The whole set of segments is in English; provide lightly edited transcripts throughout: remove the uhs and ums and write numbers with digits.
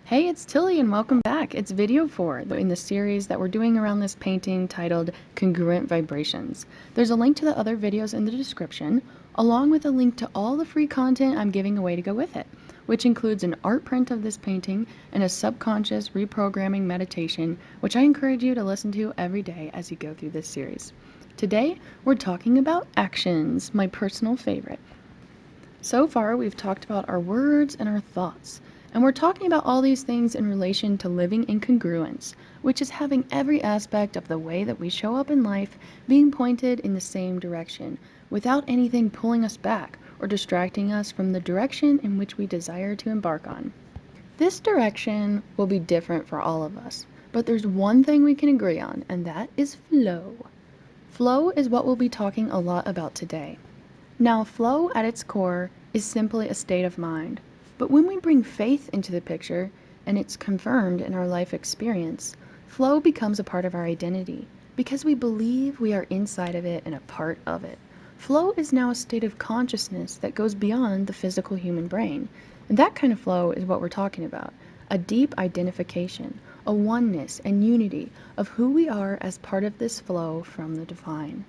Hey, it's Tilly and welcome back. It's video 4 in the series that we're doing around this painting titled Congruent Vibrations. There's a link to the other videos in the description, along with a link to all the free content I'm giving away to go with it, which includes an art print of this painting and a subconscious reprogramming meditation, which I encourage you to listen to every day as you go through this series. Today, we're talking about actions, my personal favorite. So far, we've talked about our words and our thoughts. And we're talking about all these things in relation to living in congruence, which is having every aspect of the way that we show up in life being pointed in the same direction, without anything pulling us back or distracting us from the direction in which we desire to embark on. This direction will be different for all of us, but there's one thing we can agree on, and that is flow. Flow is what we'll be talking a lot about today. Now, flow at its core is simply a state of mind. But when we bring faith into the picture, and it's confirmed in our life experience, flow becomes a part of our identity because we believe we are inside of it and a part of it. Flow is now a state of consciousness that goes beyond the physical human brain. And that kind of flow is what we're talking about. A deep identification, a oneness and unity of who we are as part of this flow from the divine.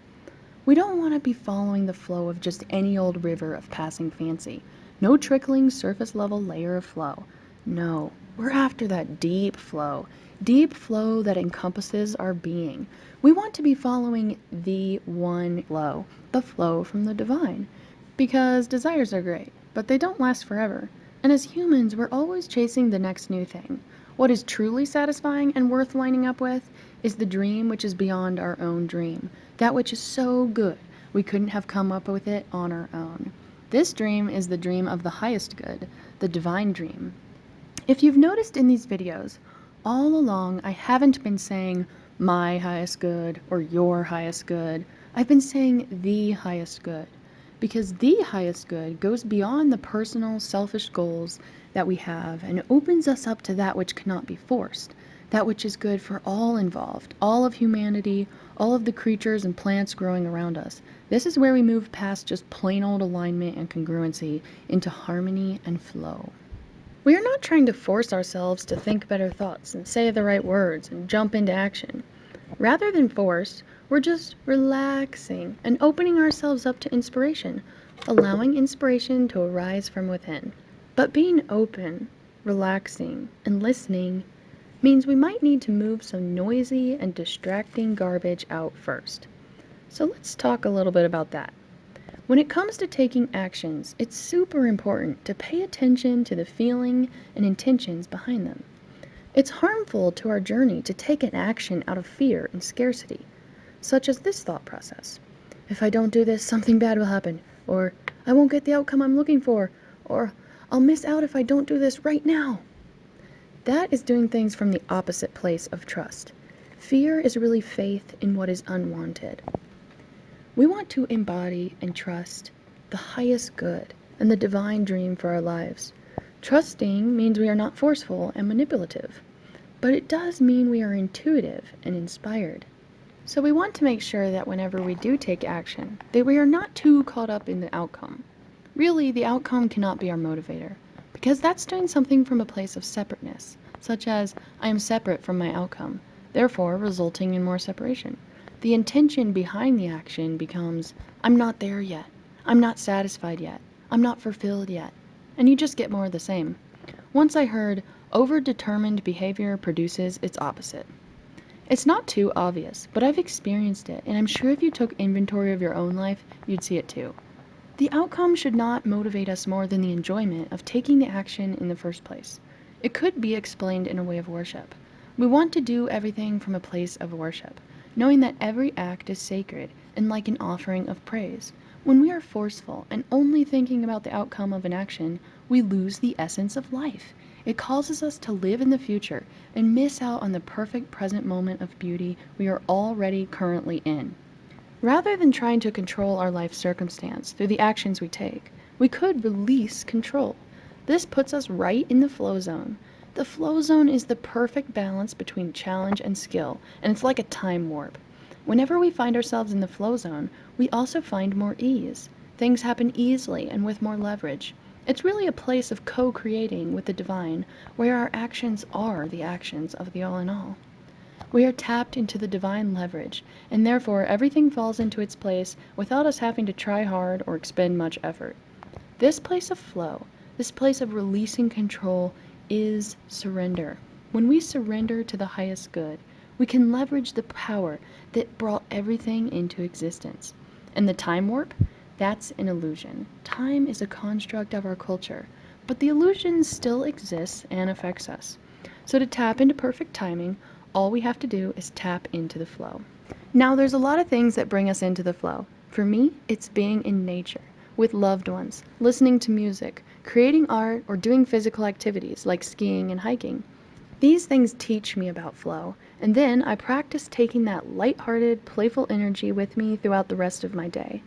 We don't want to be following the flow of just any old river of passing fancy. No trickling surface level layer of flow. No, we're after that deep flow that encompasses our being. We want to be following the one flow, the flow from the divine. Because desires are great, but they don't last forever. And as humans, we're always chasing the next new thing. What is truly satisfying and worth lining up with is the dream which is beyond our own dream. That which is so good, we couldn't have come up with it on our own. This dream is the dream of the highest good, the divine dream. If you've noticed in these videos, all along I haven't been saying my highest good or your highest good. I've been saying the highest good. Because the highest good goes beyond the personal, selfish goals that we have and opens us up to that which cannot be forced, that which is good for all involved, all of humanity, all of the creatures and plants growing around us. This is where we move past just plain old alignment and congruency into harmony and flow. We are not trying to force ourselves to think better thoughts and say the right words and jump into action. Rather than force, we're just relaxing and opening ourselves up to inspiration, allowing inspiration to arise from within. But being open, relaxing, and listening means we might need to move some noisy and distracting garbage out first. So let's talk a little bit about that. When it comes to taking actions, it's super important to pay attention to the feeling and intentions behind them. It's harmful to our journey to take an action out of fear and scarcity, such as this thought process. If I don't do this, something bad will happen, or I won't get the outcome I'm looking for, or I'll miss out if I don't do this right now. That is doing things from the opposite place of trust. Fear is really faith in what is unwanted. We want to embody and trust the highest good and the divine dream for our lives. Trusting means we are not forceful and manipulative, but it does mean we are intuitive and inspired. So we want to make sure that whenever we do take action, that we are not too caught up in the outcome. Really, the outcome cannot be our motivator, because that's doing something from a place of separateness, such as, I am separate from my outcome, therefore resulting in more separation. The intention behind the action becomes, I'm not there yet, I'm not satisfied yet, I'm not fulfilled yet, and you just get more of the same. Once I heard, over-determined behavior produces its opposite. It's not too obvious, but I've experienced it, and I'm sure if you took inventory of your own life, you'd see it too. The outcome should not motivate us more than the enjoyment of taking the action in the first place. It could be explained in a way of worship. We want to do everything from a place of worship, knowing that every act is sacred and like an offering of praise. When we are forceful and only thinking about the outcome of an action, we lose the essence of life. It causes us to live in the future and miss out on the perfect present moment of beauty we are already currently in. Rather than trying to control our life circumstance through the actions we take, we could release control. This puts us right in the flow zone. The flow zone is the perfect balance between challenge and skill, and it's like a time warp. Whenever we find ourselves in the flow zone, we also find more ease. Things happen easily and with more leverage. It's really a place of co-creating with the divine, where our actions are the actions of the all in all. We are tapped into the divine leverage, and therefore everything falls into its place without us having to try hard or expend much effort. This place of flow, this place of releasing control, is surrender. When we surrender to the highest good, we can leverage the power that brought everything into existence. And the time warp? That's an illusion. Time is a construct of our culture, but the illusion still exists and affects us. So to tap into perfect timing, all we have to do is tap into the flow. Now, there's a lot of things that bring us into the flow. For me, it's being in nature, with loved ones, listening to music, creating art, or doing physical activities like skiing and hiking. These things teach me about flow, and then I practice taking that lighthearted, playful energy with me throughout the rest of my day.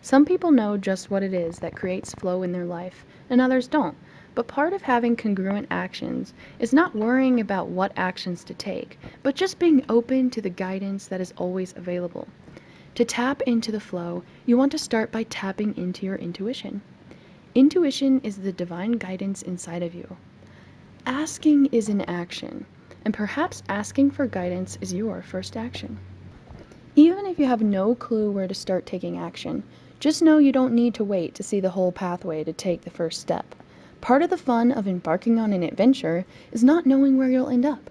Some people know just what it is that creates flow in their life, and others don't. But part of having congruent actions is not worrying about what actions to take, but just being open to the guidance that is always available. To tap into the flow, you want to start by tapping into your intuition. Intuition is the divine guidance inside of you. Asking is an action, and perhaps asking for guidance is your first action. Even if you have no clue where to start taking action, just know you don't need to wait to see the whole pathway to take the first step. Part of the fun of embarking on an adventure is not knowing where you'll end up.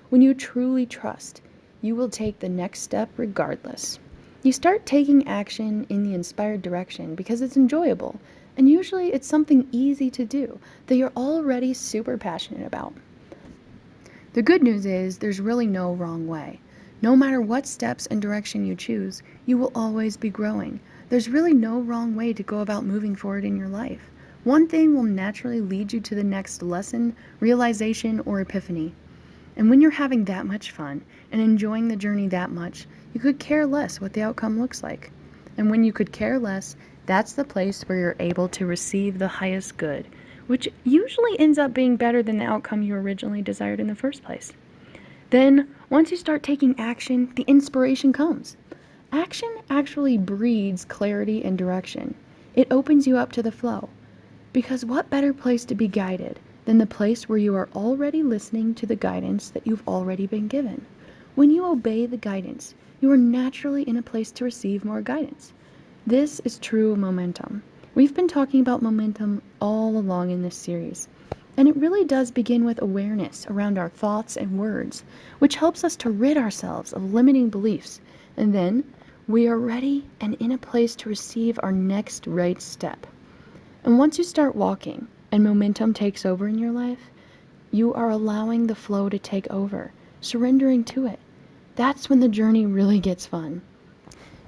When you truly trust, you will take the next step regardless. You start taking action in the inspired direction because it's enjoyable, and usually it's something easy to do that you're already super passionate about. The good news is there's really no wrong way. No matter what steps and direction you choose, you will always be growing. There's really no wrong way to go about moving forward in your life. One thing will naturally lead you to the next lesson, realization, or epiphany. And when you're having that much fun and enjoying the journey that much, you could care less what the outcome looks like. And when you could care less, that's the place where you're able to receive the highest good, which usually ends up being better than the outcome you originally desired in the first place. Then, once you start taking action, the inspiration comes. Action actually breeds clarity and direction. It opens you up to the flow. Because what better place to be guided than the place where you are already listening to the guidance that you've already been given? When you obey the guidance, you are naturally in a place to receive more guidance. This is true momentum. We've been talking about momentum all along in this series, and it really does begin with awareness around our thoughts and words, which helps us to rid ourselves of limiting beliefs, and then we are ready and in a place to receive our next right step. And once you start walking and momentum takes over in your life, you are allowing the flow to take over, surrendering to it. That's when the journey really gets fun.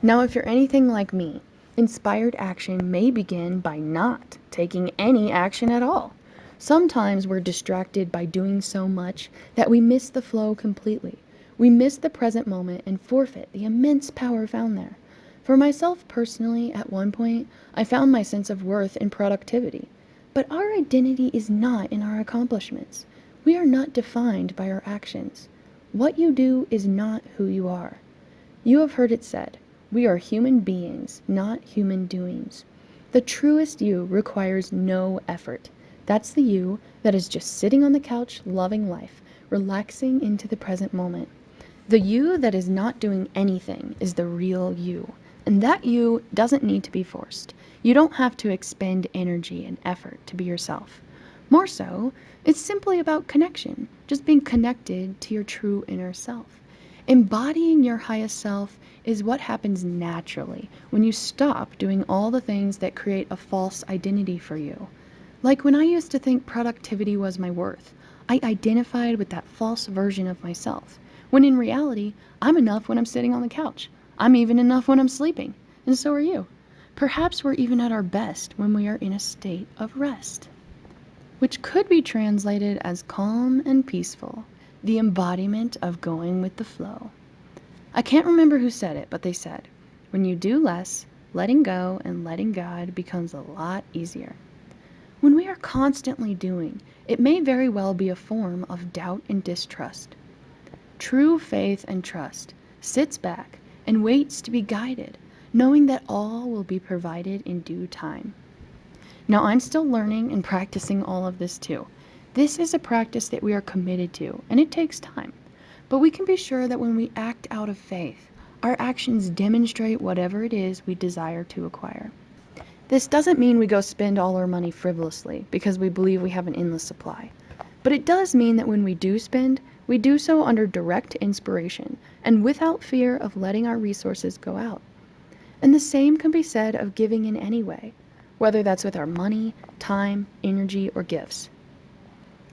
Now, if you're anything like me, inspired action may begin by not taking any action at all. Sometimes we're distracted by doing so much that we miss the flow completely. We miss the present moment and forfeit the immense power found there. For myself personally, at one point, I found my sense of worth in productivity. But our identity is not in our accomplishments. We are not defined by our actions. What you do is not who you are. You have heard it said, we are human beings, not human doings. The truest you requires no effort. That's the you that is just sitting on the couch, loving life, relaxing into the present moment. The you that is not doing anything is the real you. And that you doesn't need to be forced. You don't have to expend energy and effort to be yourself. More so, it's simply about connection, just being connected to your true inner self. Embodying your highest self is what happens naturally when you stop doing all the things that create a false identity for you. Like when I used to think productivity was my worth, I identified with that false version of myself, when in reality, I'm enough when I'm sitting on the couch. I'm even enough when I'm sleeping, and so are you. Perhaps we're even at our best when we are in a state of rest, which could be translated as calm and peaceful, the embodiment of going with the flow. I can't remember who said it, but they said, when you do less, letting go and letting God becomes a lot easier. When we are constantly doing, it may very well be a form of doubt and distrust. True faith and trust sits back and waits to be guided, knowing that all will be provided in due time. Now, I'm still learning and practicing all of this too. This is a practice that we are committed to, and it takes time. But we can be sure that when we act out of faith, our actions demonstrate whatever it is we desire to acquire. This doesn't mean we go spend all our money frivolously because we believe we have an endless supply. But it does mean that when we do spend, we do so under direct inspiration and without fear of letting our resources go out. And the same can be said of giving in any way, whether that's with our money, time, energy, or gifts.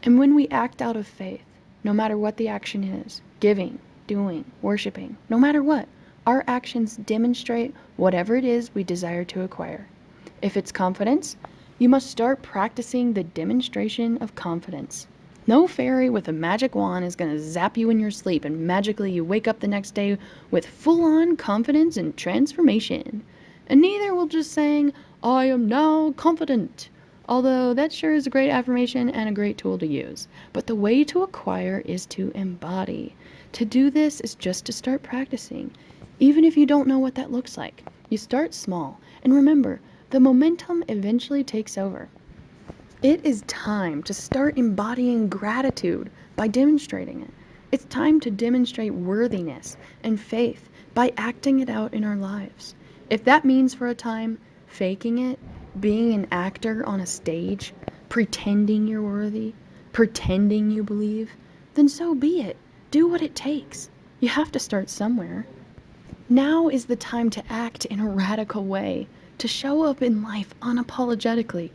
And when we act out of faith, no matter what the action is, giving, doing, worshiping, no matter what, our actions demonstrate whatever it is we desire to acquire. If it's confidence, you must start practicing the demonstration of confidence. No fairy with a magic wand is going to zap you in your sleep and magically you wake up the next day with full-on confidence and transformation. And neither will just saying, I am now confident. Although that sure is a great affirmation and a great tool to use. But the way to acquire is to embody. To do this is just to start practicing. Even if you don't know what that looks like, you start small. And remember, the momentum eventually takes over. It is time to start embodying gratitude by demonstrating it. It's time to demonstrate worthiness and faith by acting it out in our lives. If that means for a time faking it, being an actor on a stage, pretending you're worthy, pretending you believe, then so be it. Do what it takes. You have to start somewhere. Now is the time to act in a radical way, to show up in life unapologetically.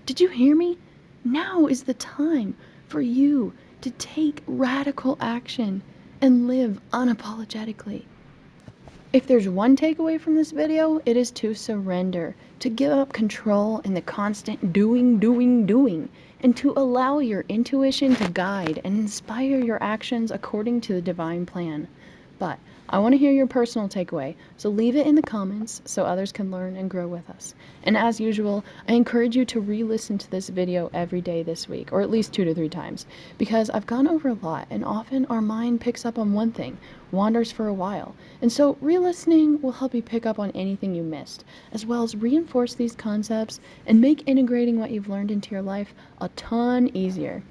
Did you hear me? Now is the time for you to take radical action and live unapologetically. If there's one takeaway from this video, it is to surrender, to give up control in the constant doing, and to allow your intuition to guide and inspire your actions according to the divine plan. But I want to hear your personal takeaway, so leave it in the comments so others can learn and grow with us. And as usual, I encourage you to re-listen to this video every day this week, or at least 2 to 3 times, because I've gone over a lot, and often our mind picks up on one thing, wanders for a while. And so re-listening will help you pick up on anything you missed, as well as reinforce these concepts and make integrating what you've learned into your life a ton easier.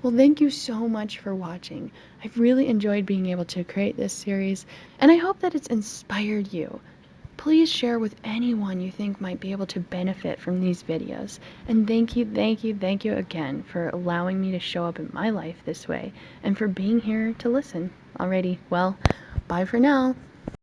Well, thank you so much for watching. I've really enjoyed being able to create this series, and I hope that it's inspired you. Please share with anyone you think might be able to benefit from these videos. And thank you again for allowing me to show up in my life this way, and for being here to listen. Alrighty, well, bye for now.